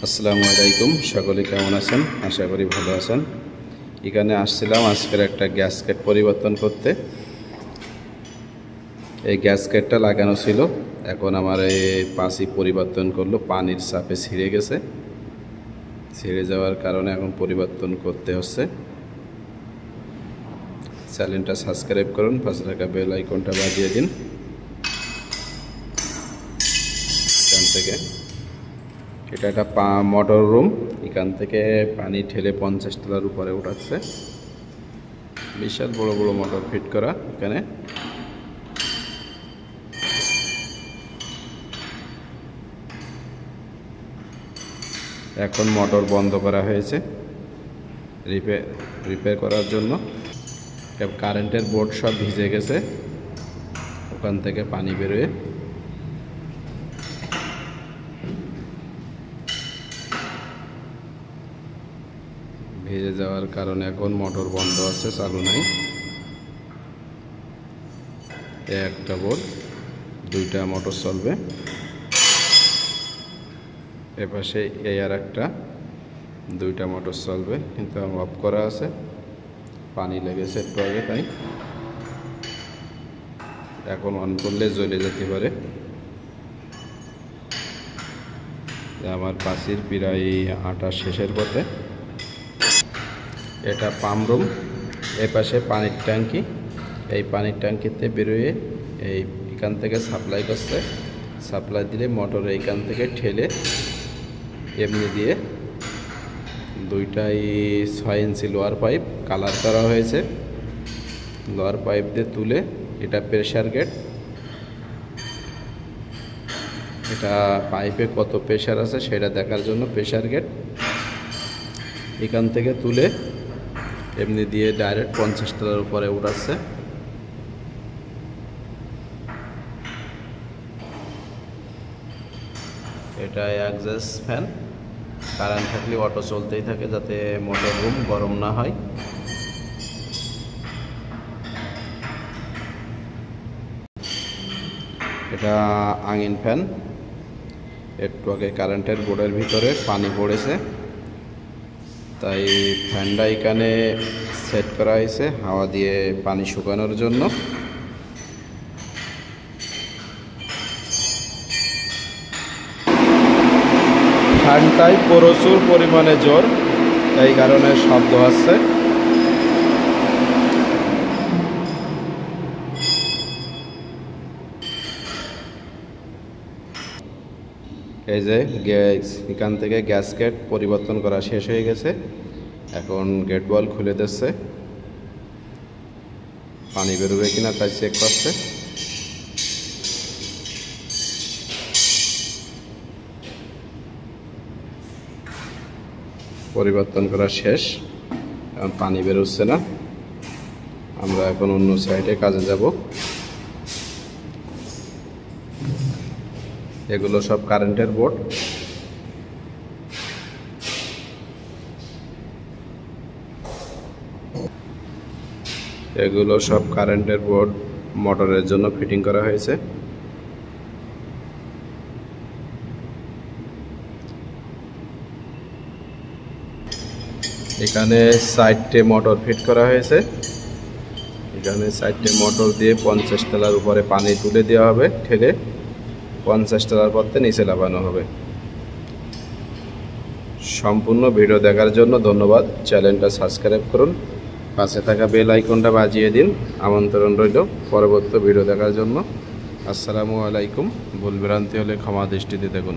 আসসালামু আলাইকুম, সকলে কেমন আছেন? আশা করি ভালো আছেন। এখানে আসছিলাম আজকের একটা গ্যাসকেট পরিবর্তন করতে। এই গ্যাসকেটটা লাগানো ছিল, এখন আমার এই পাশি পরিবর্তন করলো, পানির চাপে ছিঁড়ে গেছে। ছিঁড়ে যাওয়ার কারণে এখন পরিবর্তন করতে হচ্ছে। চ্যানেলটা সাবস্ক্রাইব করুন, পাশে থাকা বেল আইকনটা বাজিয়ে দিন। এখান থেকে এটা একটা মোটর রুম, এখান থেকে পানি ঠেলে 50 তলার উপরে উঠাচ্ছে। বিশাল বড় বড় মোটর ফিট করা এখানে। এখন মোটর বন্ধ করা হয়েছে রিপেয়ার করার জন্য। কারেন্টের বোর্ড সব ভিজে গেছে, ওখান থেকে পানি বেরোয়। ভিজে যাওয়ার কারণে এখন মোটর বন্ধ আছে, চালু নাই। একটা বোর্ড, দুইটা মোটর চলবে। এপাশে এই আর একটা, দুইটা মোটর চলবে, কিন্তু অফ করা আছে, পানি লেগেছে একটু আগে, তাই এখন অন করলে জ্বলে যেতে পারে। আমার পাশির প্রায় আটা শেষের পথে। এটা পাম্প রুম, এপাশে পানির ট্যাঙ্কি। এই পানির ট্যাঙ্কিতে বেরোয় এখান থেকে সাপ্লাই করছে। সাপ্লাই দিলে মোটর এইখান থেকে ঠেলে এমনি দিয়ে দুইটাই 6 ইঞ্চি লোয়ার পাইপ কালার করা হয়েছে। লোয়ার পাইপ দিয়ে তুলে, এটা প্রেসার গেট। এটা পাইপে কত প্রেসার আছে সেটা দেখার জন্য প্রেসার গেট। এখান থেকে তুলে এমনি দিয়ে ডাইরেক্ট 50 তলার উপরে উঠাচ্ছে। এটা এক্সস্ট ফ্যান, কারেন্ট থাকলে অটো চলতেই থাকে যাতে মোটর রুম গরম না হয়। এটা আঙিন ফ্যান। একটু আগে কারেন্টের বোর্ডের ভিতরে পানি পড়েছে, তাই ফ্যানটা এখানে সেট করা হয়েছে হাওয়া দিয়ে পানি শুকানোর জন্য। ফ্যানটায় প্রচুর পরিমাণে জোর, এই কারণে শব্দ আসছে। এই যে গ্যাস, এখান থেকে গ্যাসকেট পরিবর্তন করা শেষ হয়ে গেছে। এখন গেট বল খুলে দিচ্ছে, পানি বেরোবে কিনা তাই চেক করছে। পরিবর্তন করা শেষ, এখন পানি বেরোচ্ছে না। আমরা এখন অন্য সাইডে কাজে যাব। এগুলো সব কারেন্টের বোর্ড। এগুলো সব কারেন্টের বোর্ড মোটরের জন্য ফিটিং করা হয়েছে। এখানে 4টে মোটর ফিট করা হয়েছে। এখানে 4টে মোটর দিয়ে 50 তলার উপরে পানি তুলে দেওয়া হবে, ঠেলে 50 তলার পথে নিচে লাগানো হবে। সম্পূর্ণ ভিডিও দেখার জন্য ধন্যবাদ। চ্যানেলটা সাবস্ক্রাইব করুন, পাশে থাকা বেল আইকনটা বাজিয়ে দিন। আমন্ত্রণ রইল পরবর্তী ভিডিও দেখার জন্য। আসসালামু আলাইকুম। ভুল ভ্রান্তি হলে ক্ষমা দৃষ্টিতে দেখুন।